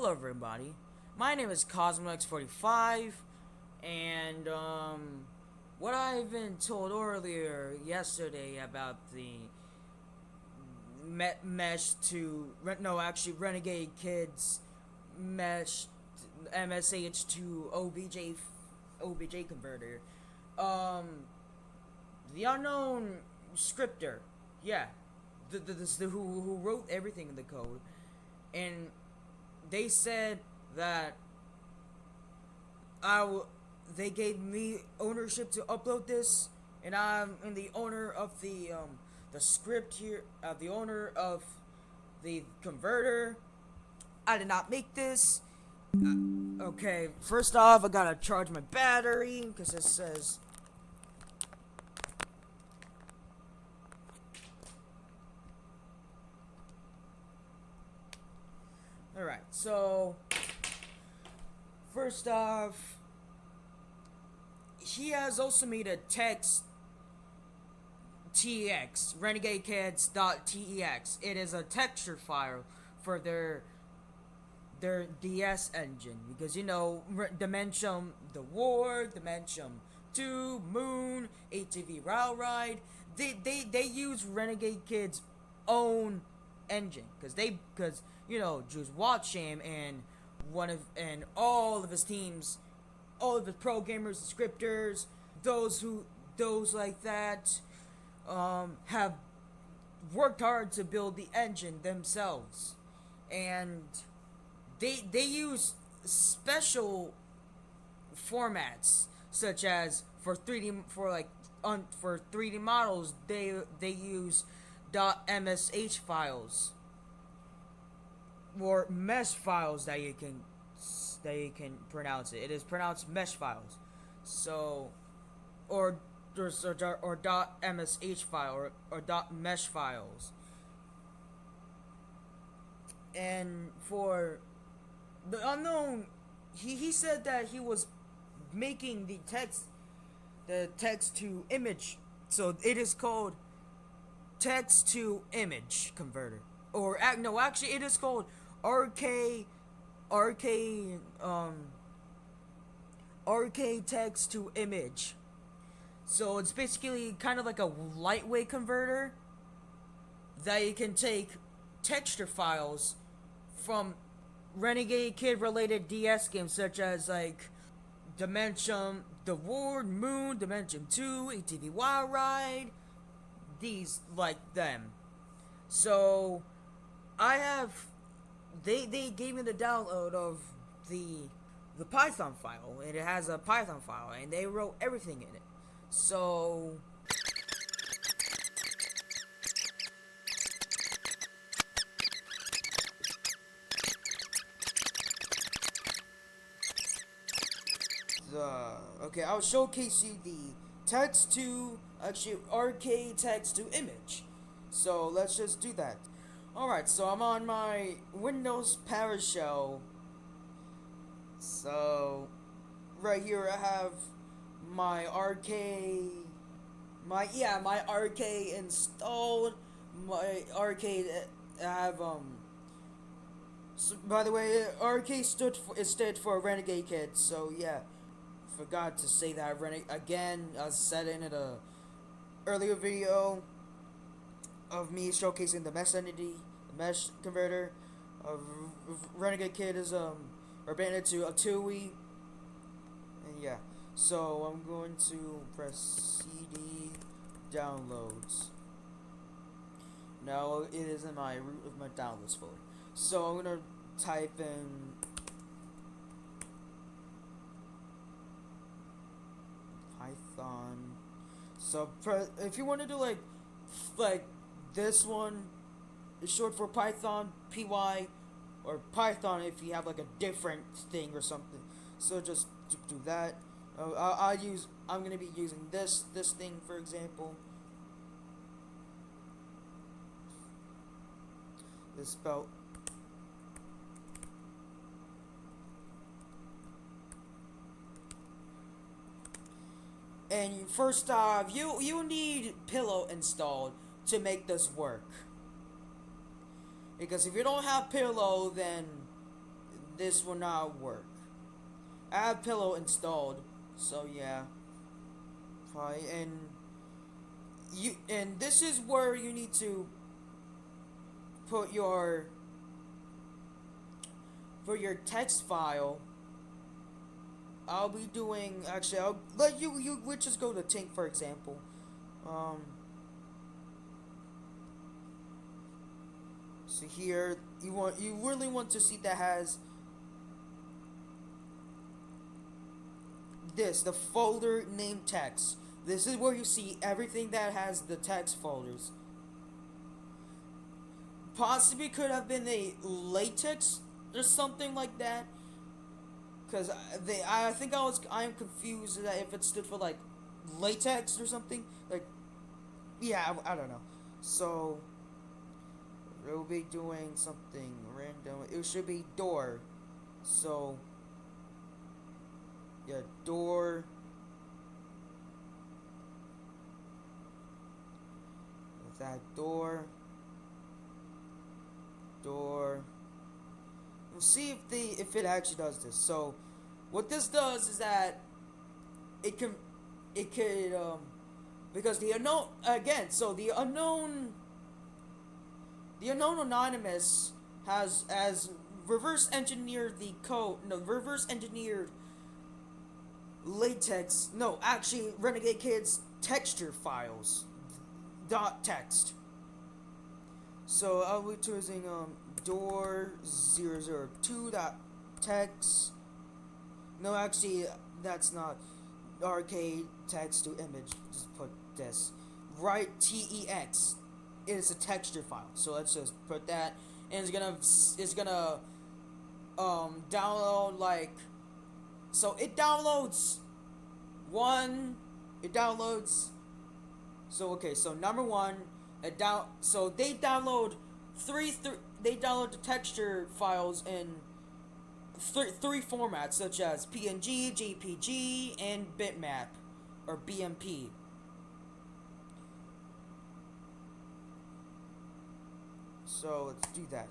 Hello everybody, my name is CosmoX45, and what I've been told earlier yesterday about the mesh to, no actually Renegade Kid's mesh MSH to OBJ converter, um, the unknown scripter, yeah, who wrote everything in the code, and they said that they gave me ownership to upload this, and I'm the owner of the script here, the owner of the converter. I did not make this. Okay, first off, I gotta charge my battery because it says. Alright, so first off, he has also made a text TX, Renegade Kids.tex. It is a texture file for their DS engine, because you know Dimension the War, Dimension 2, Moon, ATV Rail Ride. They use Renegade Kid's own engine because you know Juice Watcham and all of his teams, all of his programmers, scripters, those like that, have worked hard to build the engine themselves, and they use special formats, such as for 3D for 3D models they use .msh files, or mesh files that you can pronounce it. It is pronounced mesh files. So, or .msh file or .mesh files. And for the unknown, he said that he was making the text to image. So it is called text to image converter, or no, actually it is called rk text to image. So it's basically kind of like a lightweight converter that you can take texture files from Renegade Kid related DS games, such as like Dimension the War, Moon, Dimension 2, ATV Wild Ride, these like them. So I have they gave me the download of the Python file, and it has a Python file, and they wrote everything in it. So okay, I'll showcase you the text to rk-tex2img. So let's just do that. Alright, so I'm on my Windows PowerShell. So right here I have my my RK installed. My arcade, I have so, by the way, RK stood for Renegade Kid. So yeah, forgot to say that again. I said it in a earlier video of me showcasing the mesh entity, the mesh converter of Renegade Kid is banded to a TUI, and yeah. So I'm going to press CD downloads. No, it is in my root of my downloads folder. So I'm gonna type in Python. So if you want to do like this one is short for Python, PY, or Python if you have like a different thing or something. So just do that. I'm gonna be using this thing, for example. This spelled. And first off, you need Pillow installed to make this work. Because if you don't have Pillow, then this will not work. I have pillow installed, so yeah. Probably, and this is where you need to put your for your text file. I'll be doing, actually, I'll let you would just go to Tink, for example. So here you really want to see that has the folder named text. This is where you see everything that has the text folders. Possibly could have been a latex or something like that, because I think I am confused that if it stood for like latex or something, like, yeah, I don't know. So we'll be doing something random. It should be door. So yeah, door. With that door. We'll see if it actually does this. So what this does is that it could because the unknown, again, so the unknown anonymous has reverse engineered the code, reverse engineered latex, actually Renegade Kid's texture files .text. So I'll be choosing door 002.text. No, actually, that's not rk-tex2img. Just put this. Write tex. It is a texture file. So let's just put that, and it's gonna download, like, so it downloads one. It downloads. So okay. So number one. So they download they download the texture files in three formats, such as PNG, JPG, and bitmap or BMP. So let's do that.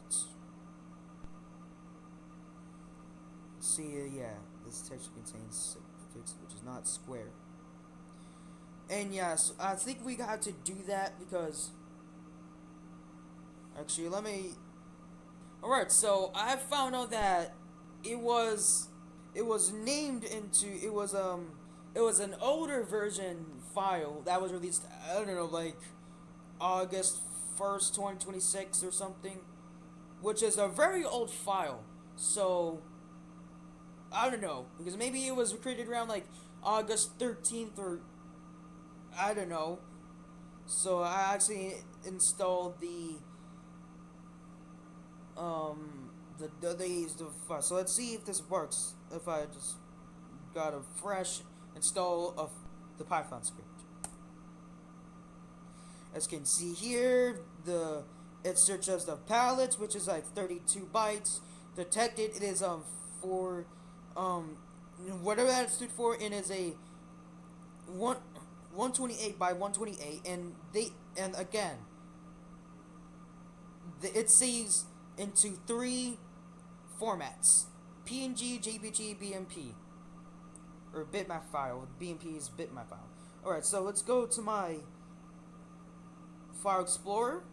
See, yeah, this texture contains pixel, which is not square. And yes, I think we got to do that because actually, alright, so I found out that it was named into, it was an older version file that was released, I don't know, like August 1st, 2026 or something, which is a very old file. So I don't know, because maybe it was created around like August 13th or I don't know. So I actually installed the file. So let's see if this works. If I just got a fresh install of the Python script. As you can see here, it searches the palettes, which is like 32 bytes. Detected, it is for whatever that stood for, it is a 128 by 128, and again, it saves into three formats: PNG, JPG, BMP, or bitmap file. BMP is bitmap file. Alright, so let's go to my File Explorer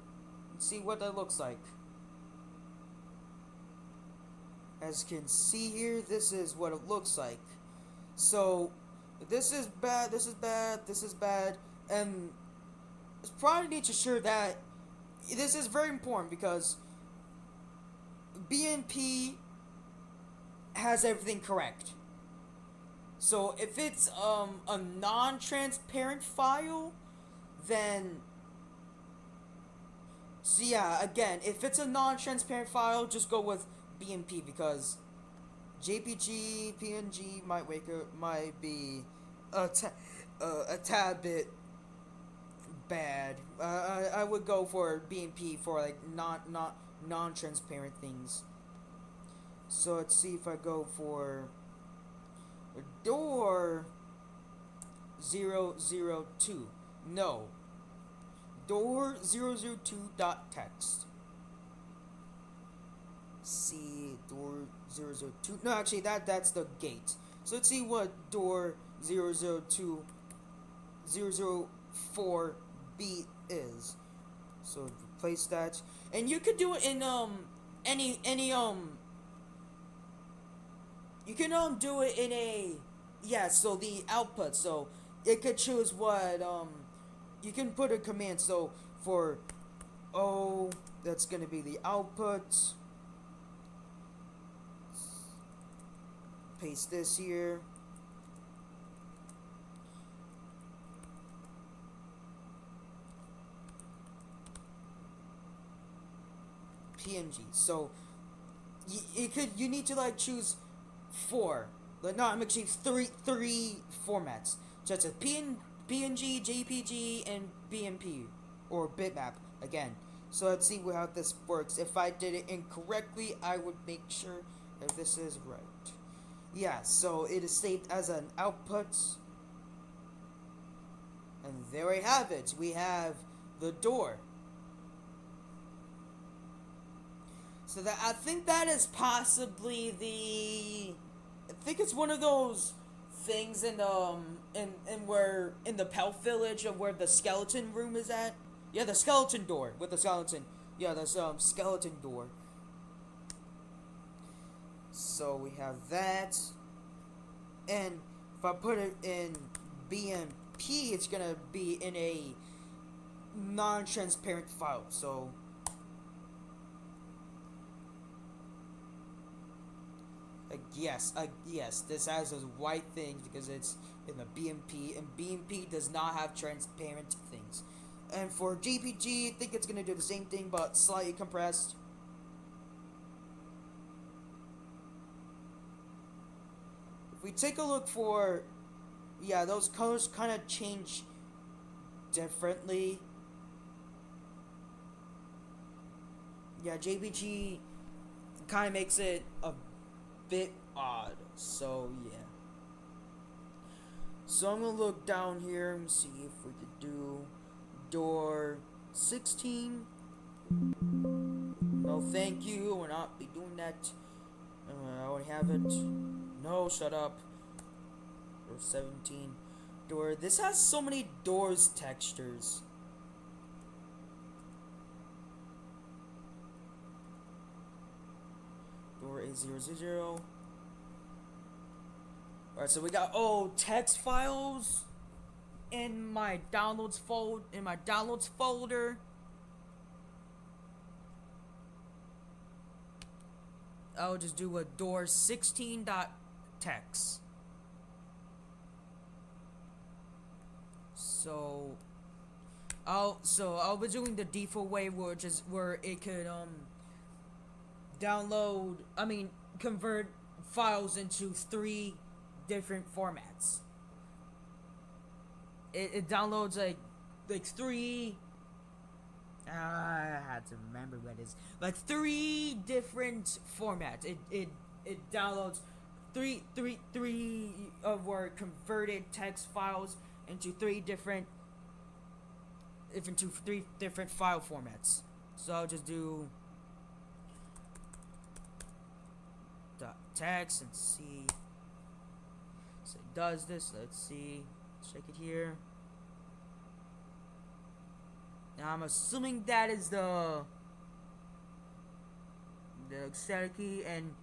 and see what that looks like. As you can see here, this is what it looks like. So this is bad, this is bad, this is bad, and it's probably need to ensure that this is very important because BMP has everything correct. So if it's a non-transparent file, then so yeah, again, if it's a non-transparent file, just go with BMP because JPG, PNG might be a tad bit bad. I would go for BMP for like non-transparent things. So let's see if I go for door 002. No. Door 002.text. See, door 002. No, actually, that's the gate. So let's see what door 002 004B is. So replace that, and you could do it in any you can do it in a, yeah, so the output, so it could choose what you can put a command, so for O, that's gonna be the output. Paste this here. PNG. So you need to like choose four. Like, no, I'm actually three formats. So it's a PNG, JPG, and BMP or bitmap again. So let's see how this works. If I did it incorrectly, I would make sure that this is right. Yeah, so it is saved as an output. And there we have it. We have the door. So that, I think that is possibly I think it's one of those things in where in the Pelt Village of where the skeleton room is at. Yeah, the skeleton door with the skeleton. Yeah, the skeleton door. So we have that, and if I put it in BMP, it's gonna be in a non-transparent file. So yes, this has those white things because it's in the BMP, and BMP does not have transparent things. And for GPG, I think it's gonna do the same thing, but slightly compressed. If we take a look for, yeah, those colors kind of change differently. Yeah, JPG kind of makes it a bit odd, so yeah. So I'm gonna look down here and see if we could do door 16. No, thank you. We'll not be doing that. I already have it. No, shut up. Door 17. Door. This has so many doors textures. Door A000. Alright, so we got text files in my downloads folder. I'll just do a door 16.text. So I'll be doing the default way, which is where it could convert files into 3 different formats. It downloads like 3. I had to remember what it is. Like 3 different formats. It downloads three of our converted text files into 3 different file formats. So I'll just do .text and see. So it does this. Let's see. Check it here. Now I'm assuming that is the static key, and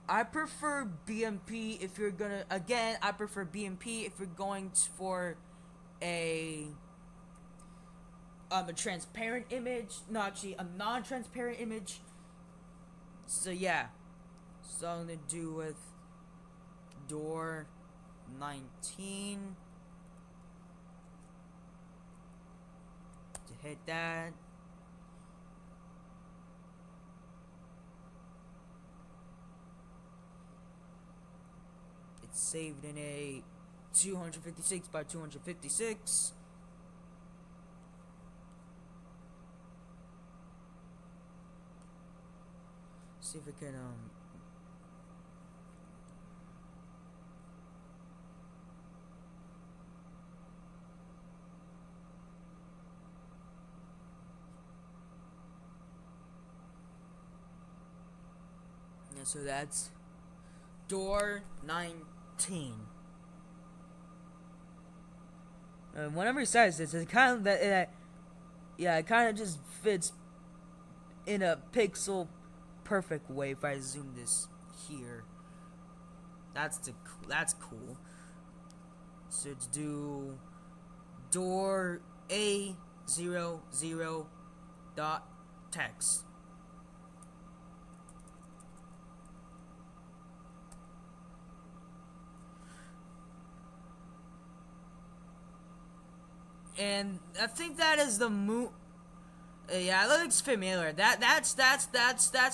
I prefer BMP if you're gonna. Again, I prefer BMP if you're going for a transparent image. No, actually, a non-transparent image. So yeah. So I'm gonna do with door 19. To hit that. It's saved in a 256 by 256. See if we can yeah, so that's door 19. Whenever he says this, it kind of it kind of just fits in a pixel perfect way. If I zoom this here, that's cool. So let's do door A00 dot text. And I think that is the moon. Yeah, that looks familiar. That's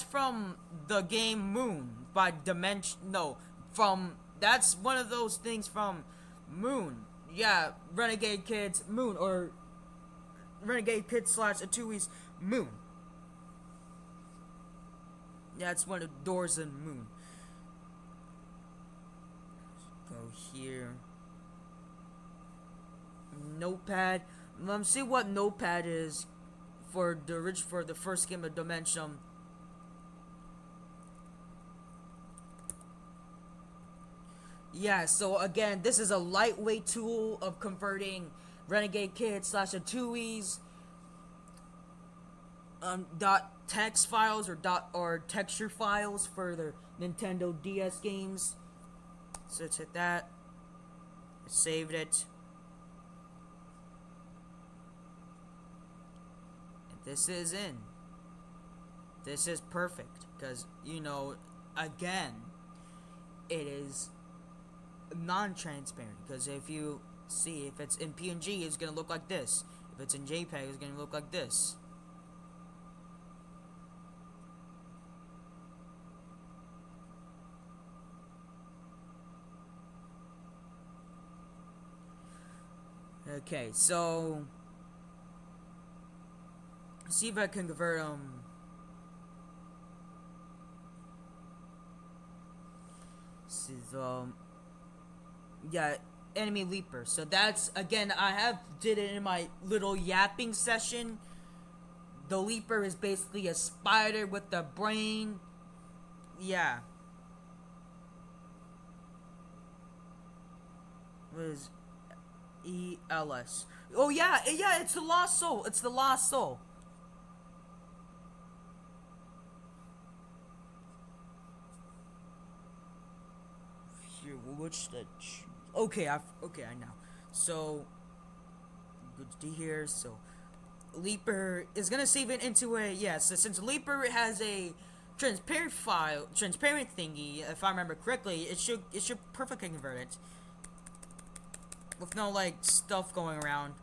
from the game Moon by Dimension. No, from that's one of those things from Moon. Yeah, Renegade Kid's Moon, or Renegade Kid / Atui's Moon. Yeah, it's one of the doors in Moon. Go here. Notepad. Let's see what Notepad is for the first game of Dimension. Yeah, so again, this is a lightweight tool of converting Renegade Kid / Atui's .text files or texture files for the Nintendo DS games. So let's hit that. I saved it. And this is in. This is perfect because, you know, again, it is non-transparent, because if you see, if it's in PNG, it's gonna look like this. If it's in JPEG, it's gonna look like this. Okay, so see if I can convert this is yeah, enemy leaper. So that's, again, I did it in my little yapping session. The leaper is basically a spider with a brain. Yeah. What is ELS? Oh yeah, it's the lost soul. It's the lost soul. Here, which the okay, I know. So good to hear. So Leaper is gonna save it into a so since Leaper has a transparent thingy, if I remember correctly, it should perfectly convert it with no like stuff going around.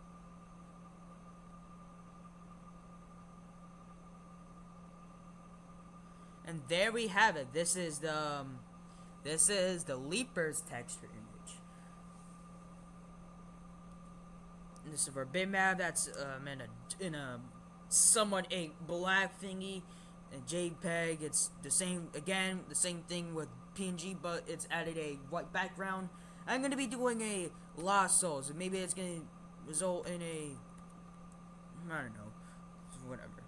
And there we have it. This is the Leaper's texture image. And this is for bitmap. That's in a somewhat a black thingy. And JPEG, it's the same thing with PNG, but it's added a white background. I'm gonna be doing a Lost Souls, and maybe it's gonna result in a, I don't know, whatever.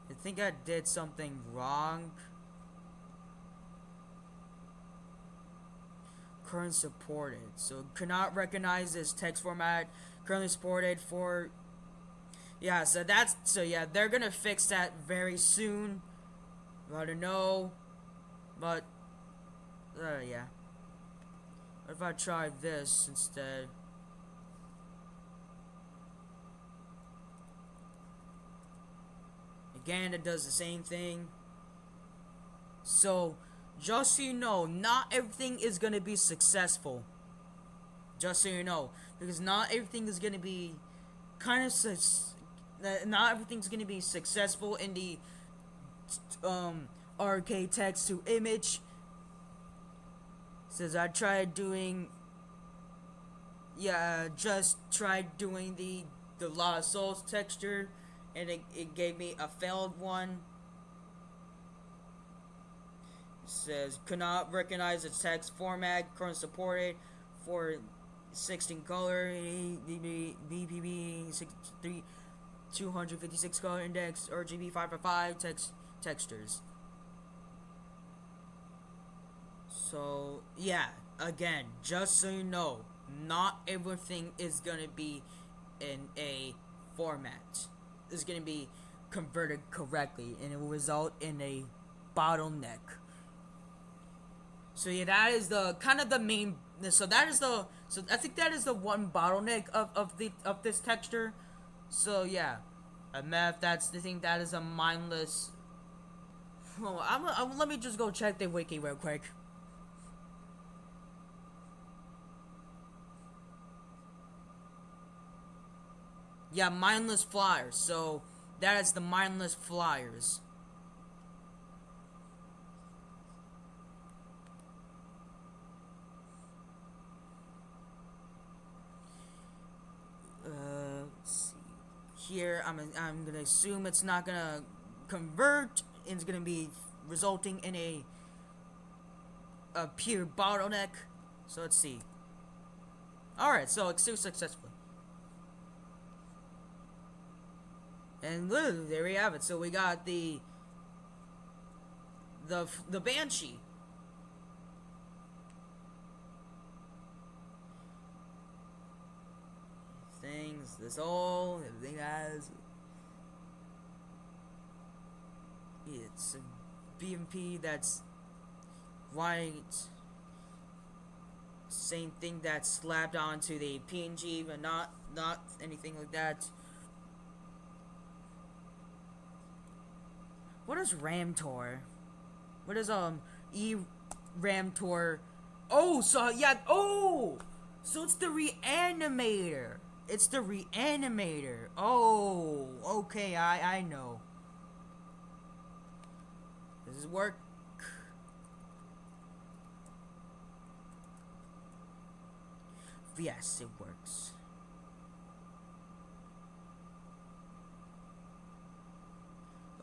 I think I did something wrong. Current supported, so cannot recognize this text format. Currently supported for. Yeah, so they're gonna fix that very soon. I don't know, but yeah. What if I try this instead? Again, it does the same thing. So, just so you know, not everything is gonna be successful. Just so you know, because not everything is gonna be not everything's gonna be successful in the rk-tex2img. Says I tried doing, just tried doing the Lost Souls texture, and it gave me a failed one. It says could not recognize the text format. Current supported for 16 color BPB 63. 256 color index, RGB 555 textures. So yeah, again, just so you know, not everything is gonna be in a format. It's gonna be converted correctly, and it will result in a bottleneck. So yeah, that is the kind of the main. So that is the. So I think that is the one bottleneck of this texture. So yeah, meth. That's the thing. That is a mindless. Let me just go check the wiki real quick. Yeah, mindless flyers. So that is the mindless flyers. Let's see. Here, I'm gonna assume it's not gonna convert. It's gonna be resulting in a pure bottleneck. So let's see. All right, so it's still successfully. And literally, there we have it. So we got the Banshee. Things, everything has. It's a BMP that's right. Same thing that's slapped onto the PNG, but not anything like that. What is Ramtor? What is Ramtor? Oh, so yeah. Oh, so it's the Reanimator. It's the Reanimator. Oh, okay. I know. Does this work? Yes, it works.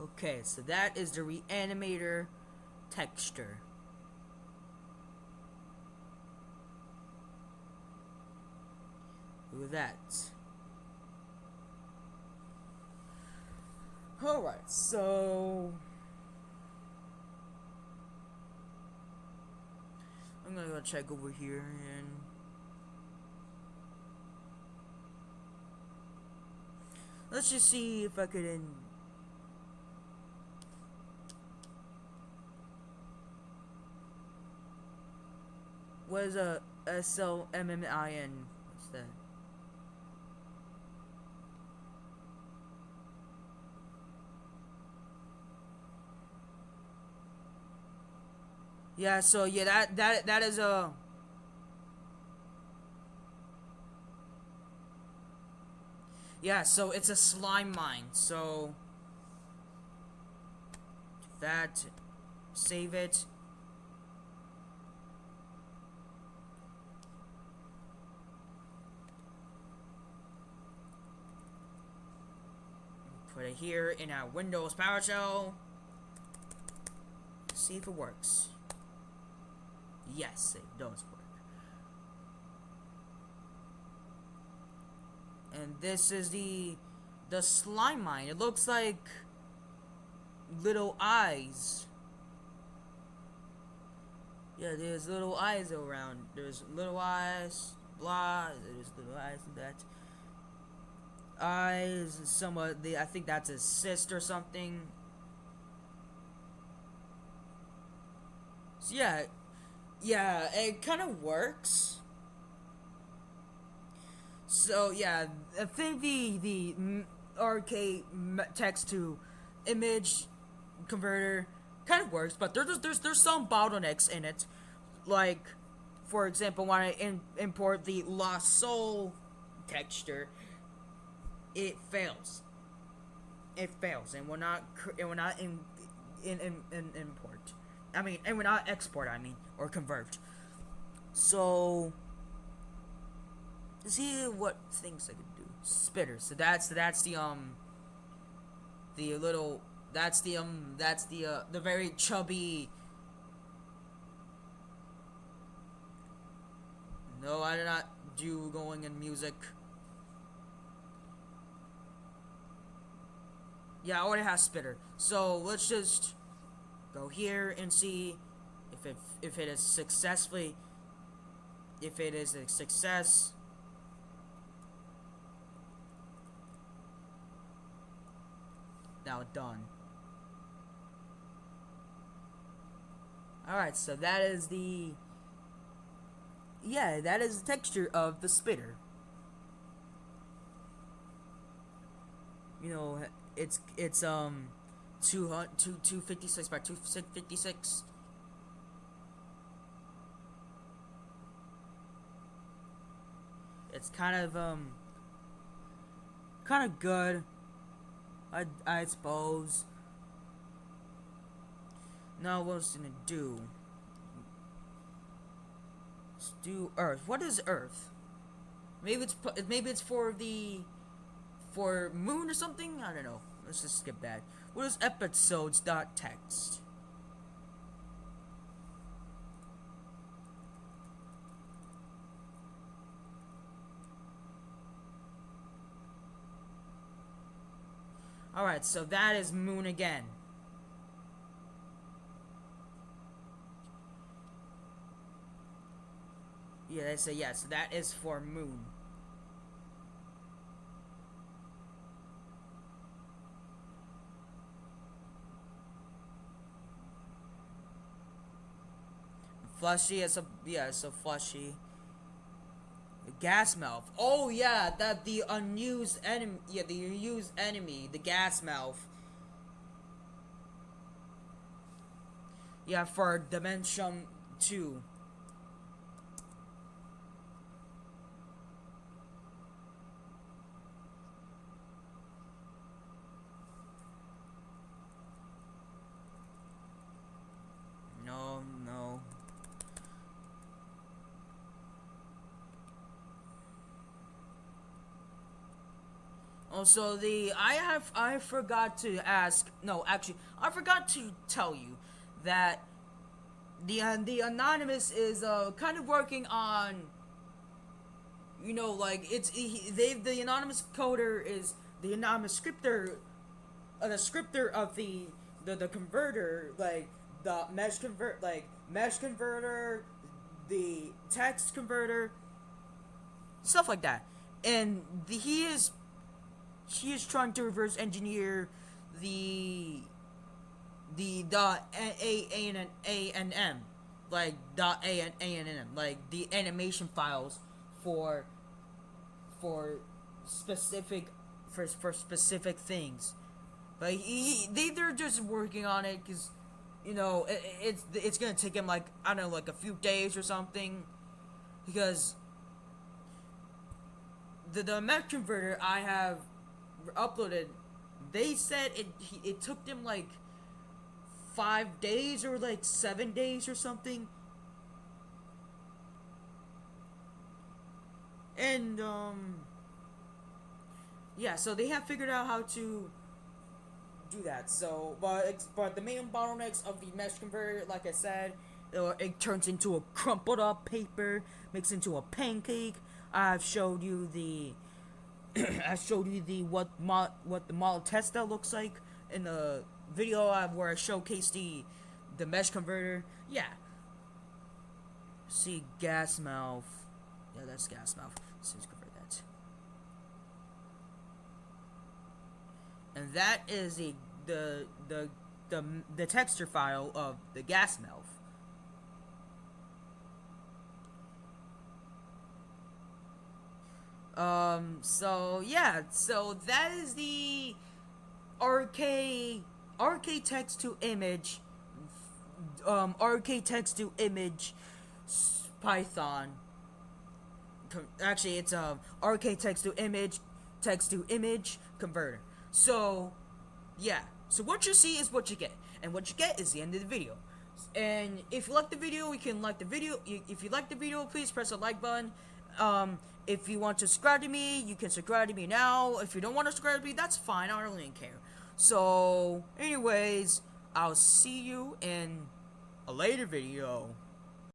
Okay, so that is the Reanimator texture. Look at that. Alright, so I'm gonna go check over here and let's just see if I could what is a SLMMIN? What's that? Yeah, so yeah, that is a yeah, so it's a slime mine. So that save it. Put it here in our Windows PowerShell. See if it works. Yes, it does work. And this is the slime mine. It looks like little eyes. Yeah, there's little eyes around. There's little eyes, blah. There's little eyes and that. Eyes, somewhat. I think that's a cyst or something. So yeah, it kind of works. So yeah, I think the rk-tex2img converter kind of works, but there's some bottlenecks in it. Like, for example, when I import the Lost Soul texture, it fails. It fails, and we're not in import. I mean, and we're not export. I mean, or convert. So, see what things I could do. Spitter. So that's the little that's the very chubby. No, I did not do going in music. Yeah, I already have spitter. So let's just go here and see if it is successfully, if it is a success. Now done. Alright, so that is the, yeah, that is the texture of the spitter. You know, it's 256 by 256. It's kind of good, I suppose. Now what it's gonna do? Let's do Earth. What is Earth? Maybe it's for Moon or something. I don't know. Let's just skip that. What is episodes.text? Alright, so that is Moon again. Yeah, they say yes. That is for Moon. Flushy is so flushy. Gas mouth. Oh yeah, that the unused enemy. Yeah, the unused enemy, the gas mouth. Yeah, for Dimension 2. No, no. Also, I forgot to ask. No, actually, I forgot to tell you that the anonymous is kind of working on. You know, like the anonymous coder is the anonymous scripter, the scripter of the converter, like the mesh converter, the text converter, stuff like that, and she is trying to reverse engineer the a and m, like a and m, like the animation files for specific for specific things. But they're just working on it because, you know, it's gonna take him like, I don't know, like a few days or something, because the mesh converter I have uploaded, they said it took them like 5 days or like 7 days or something. And yeah, so they have figured out how to do that. So but the main bottlenecks of the mesh converter, like I said, it turns into a crumpled up paper, makes into a pancake. I've showed you the I showed you what the model test that looks like in the video where I showcased the mesh converter. Yeah. See, gas mouth. Yeah, that's gas mouth. So let's convert that. And that is the texture file of the gas mouth. So yeah, so that is the rk-text2img rk-text2img Python. Actually, it's rk-text2img text-to-image converter. So yeah, so what you see is what you get, and what you get is the end of the video. And if you like the video, you can like the video. If you like the video, please press the like button. If you want to subscribe to me, you can subscribe to me now. If you don't want to subscribe to me, that's fine. I don't really care. So, anyways, I'll see you in a later video.